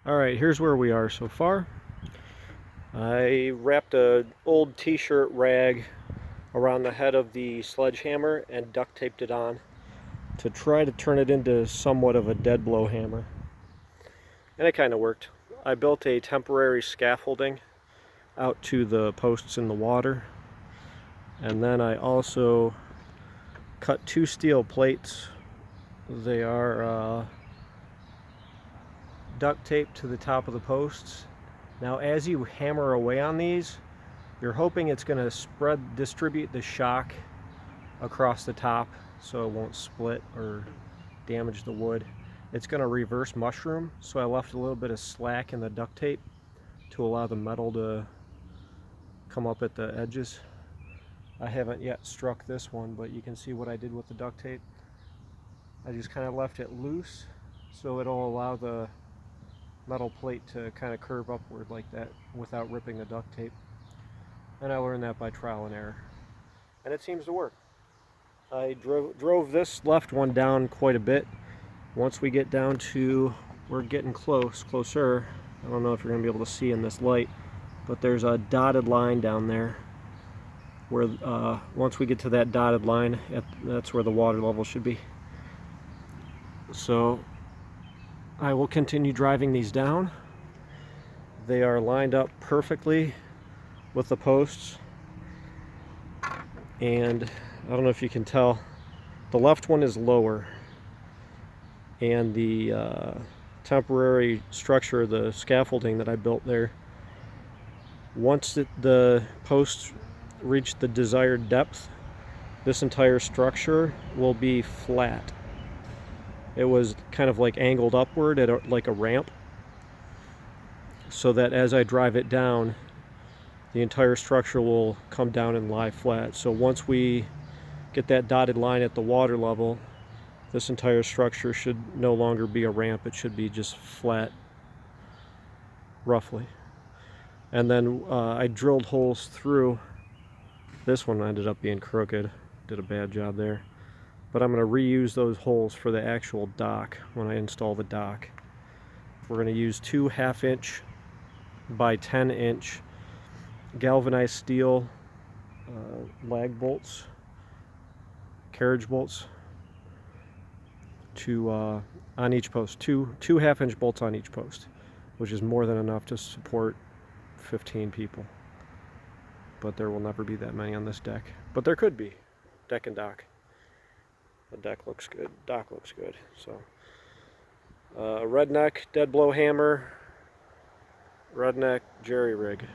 Alright, here's where we are so far. I wrapped an old t-shirt rag around the head of the sledgehammer and duct taped it on to try to turn it into somewhat of a dead blow hammer. And it kind of worked. I built a temporary scaffolding out to the posts in the water, and then I also cut two steel plates. They are duct taped to the top of the posts. Now as you hammer away on these, you're hoping it's going to distribute the shock across the top so it won't split or damage the wood. It's going to reverse mushroom, so I left a little bit of slack in the duct tape to allow the metal to come up at the edges. I haven't yet struck this one, but you can see what I did with the duct tape. I just kind of left it loose so it'll allow the metal plate to kind of curve upward like that without ripping the duct tape. And I learned that by trial and error. And it seems to work. I drove this left one down quite a bit. Once we get down to, we're getting closer. I don't know if you're going to be able to see in this light, but there's a dotted line down there where once we get to that dotted line, that's where the water level should be. So I will continue driving these down. They are lined up perfectly with the posts, and I don't know if you can tell, the left one is lower, and the temporary structure, the scaffolding that I built there, once the posts reach the desired depth, this entire structure will be flat. It was kind of like angled upward at like a ramp, so that as I drive it down, the entire structure will come down and lie flat. So once we get that dotted line at the water level, this entire structure should no longer be a ramp. It should be just flat, roughly. And then I drilled holes through. This one ended up being crooked. Did a bad job there. But I'm going to reuse those holes for the actual dock when I install the dock. We're going to use two 1/2 inch by 10 inch galvanized steel lag bolts, carriage bolts, to on each post. Two 1/2 inch bolts on each post, which is more than enough to support 15 people. But there will never be that many on this deck. But there could be. Deck and dock. The deck looks good. Dock looks good. So, redneck dead blow hammer, redneck jerry rig.